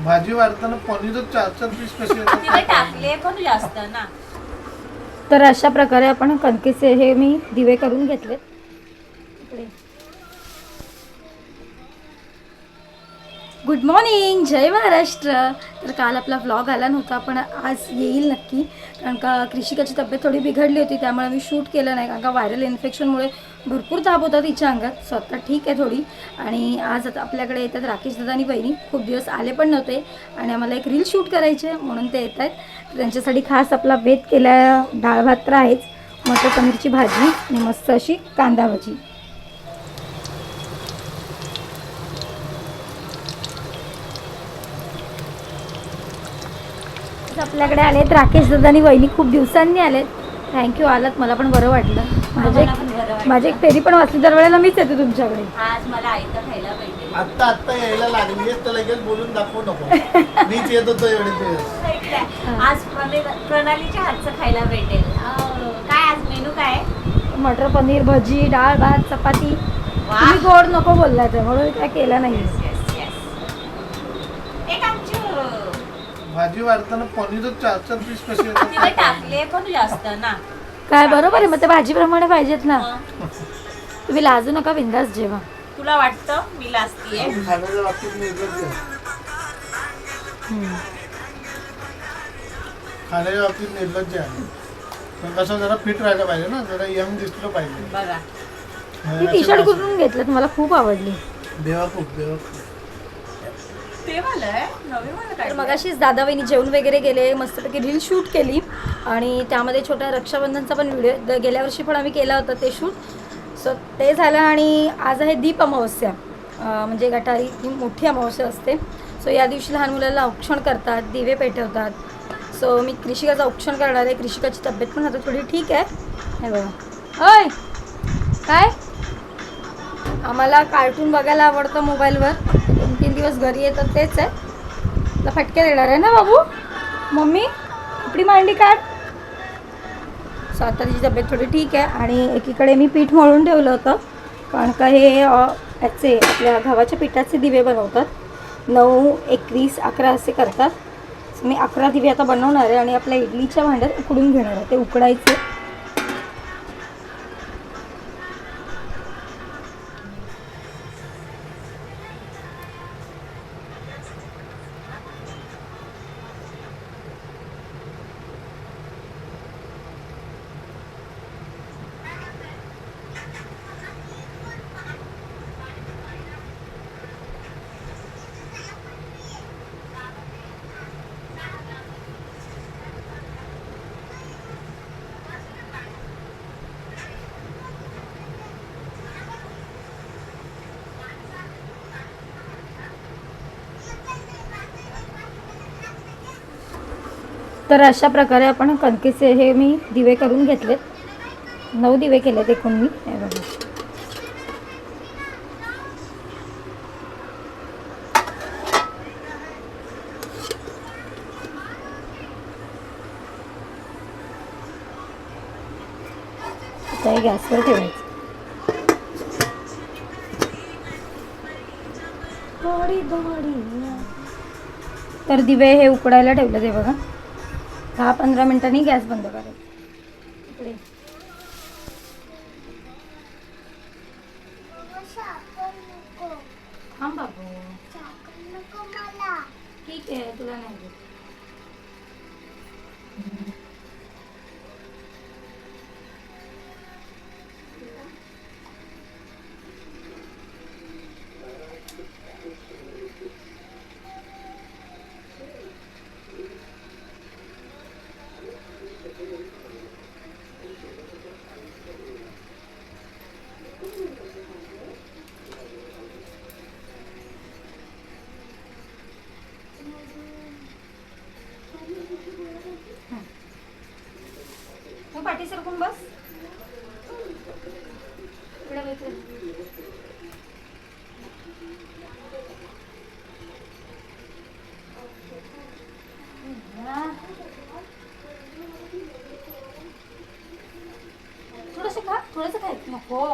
भाजी वाढताना पनीर 4-4 पीस कसे टाकले पण जास्त ना. तर अशा प्रकारे आपण कणकेचे हे मी दिवे करून घेतले. गुड मॉर्निंग, जय महाराष्ट्र. तर काल आपला व्लॉग आला नव्हता पण आज येईल नक्की, कारण का कृषिकाची तब्येत थोडी बिघडली होती त्यामुळे मी शूट केलं नाही, कारण का व्हायरल इन्फेक्शनमुळे भरपूर ताप होता तिच्या अंगात. स्वतः ठीक आहे थोडी. आणि आज आता आपल्याकडे येतात राकेश दादा आणि बहिणी, खूप दिवस आले पण नव्हते आणि आम्हाला एक रील शूट करायचे म्हणून ते येत आहेत. तर त्यांच्यासाठी खास आपला बेत केला डाळ भात तर आहेच, मटर पनीरची भाजी आणि मस्त अशी कांदा भाजी. आपल्याकडे आलेत राकेश दादा आणि वहिनी, खूप दिवसांनी आलेत. थँक्यू, आलात, मला पण बरं वाटलं. माझी एक फेरी पण वाचली, दरवेळेला मीच येते तुमच्याकडे. आज मला आयतं खायला भेटेल. आत्ता यायला लागली तर लगेच बोलून दाखवू नको. मीच येत होतो एवढे दिवस. आज प्रणालीच्या हातचं खायला भेटेल. काय आज मेनू काय? मटर पनीर, भजी, डाळ भात, चपाती. तुम्ही गोड नको बोलला तर म्हणून काय केलं नाही. भाजी वाढताना पनीर 4-4 पीस कसे टाकले पण जास्त ना. काय बरोबर आहे, मग ते भाजीप्रमाणे पाहिजेत ना. तुम्ही लाजू नका, बिंदास जेवा. तुला वाटतं मी लाजतीये? खाण्याच्या बाबतीत निर्लज्ज आहे. खाण्याच्या बाबतीत निर्लज्ज आहे. पण कसं जरा फिट राहायला पाहिजे ना, जरा यंग दिसलं पाहिजे. बघा ही टी शर्ट कुठून घेतलं, मला खूप आवडली. बेवकूफ. तर मगाशीच दादा वहिनी जेवण वगैरे गेले, मस्तपैकी रील शूट केली आणि त्यामध्ये छोट्या रक्षाबंधनचा पण व्हिडिओ गेल्या वर्षी पण आम्ही केला होता ते शूट. सो ते झालं आणि आज आहे दीप अमावस्या, म्हणजे गटारी ही मोठी अमावस्या असते. सो या दिवशी लहान मुलाला औक्षण करतात, दिवे पेटवतात. सो मी कृषिकाचं औक्षण करणार आहे. कृषिकाची तब्येत पण आता थोडी ठीक आहे. हे बघा. ओय काय, आम्हाला कार्टून बघायला आवडतं मोबाईलवर. 2-3 दिवस घरी येतात तेच आहे. तुला फटके देणार आहे ना बाबू. मम्मी आपली मांडी काढ. सो आता तिची तब्येत थोडी ठीक आहे. आणि एकीकडे मी पीठ मळून ठेवलं होतं, कारण का हे याचे आपल्या गव्हाच्या पिठाचे दिवे बनवतात. 9, 21, 11 असे करतात. सो मी 11 दिवे आता बनवणार आहे आणि आपल्या इडलीच्या भांड्यात उकडून घेणार आहे. ते उकडायचे. तर अशा प्रकारे आपण कणकेचे हे मी दिवे करून घेतलेत. 9 दिवे केलेत एकूण मी. हे बघा. आता हे गॅसवर ठेवायचं. तर दिवे हे उकडायला ठेवले ते बघा. 10-15 मिनिटांनी गॅस बंद करायचा. इकडे थांब बाबू. ठीक आहे, तुला नाही देत. पाठी सरकून बस. थोडंसं खा, थोडंसं खायचं नको.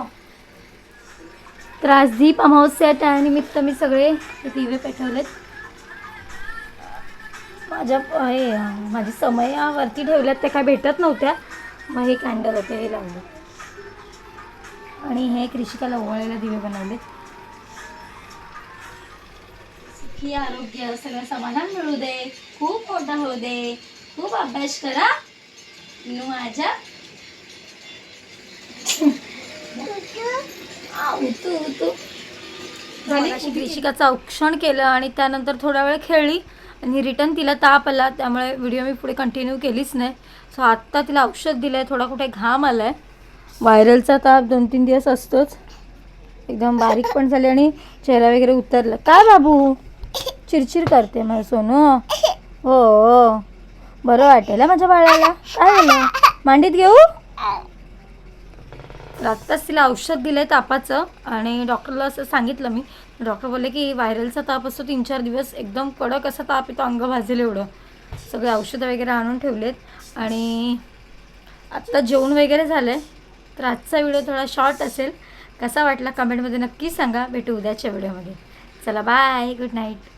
तर आज दीप अमावस्या त्यानिमित्त मी सगळे दिवे पेटवलेत. माझी समयावरती ठेवल्यात त्या काय भेटत नव्हत्या, मग हे कॅन्डल होते हे लावले. आणि हे कृषिकाला ओवाळायला दिवे बनवले. सुखी आरोग्य सगळं समाधान मिळू दे, खूप मोठा होऊ दे, खूप अभ्यास करा माझ्या. कृषिकाचं औक्षण केलं आणि त्यानंतर थोडा वेळ खेळली आणि रिटर्न तिला ताप आला, त्यामुळे व्हिडिओ मी पुढे कंटिन्यू केलीच नाही. सो आत्ता तिला औषध दिलं आहे, थोडा कुठे घाम आला आहे. व्हायरलचा ताप 2-3 दिवस असतोच. एकदम बारीक पण झाले आणि चेहरा वगैरे उतरला. काय बाबू चिरचिर करते माझं सोनू? हो बरं वाटेल माझ्या बाळाला. काय झालं मांडीत घेऊ? आत्ताच तिला औषध दिलं आहे तापाचं आणि डॉक्टरला असं सांगितलं मी. डॉक्टर बोलले की व्हायरलचा ताप असतो 3-4 दिवस, एकदम कडक असा ताप येतो, अंग भाजेल एवढं. सगळे औषधं वगैरे आणून ठेवलेत आणि आत्ता जेवण वगैरे झालं आहे. तर आजचा व्हिडिओ थोडा शॉर्ट असेल. कसा वाटला कमेंटमध्ये नक्की सांगा. भेटू उद्याच्या व्हिडिओमध्ये. चला बाय, गुड नाईट.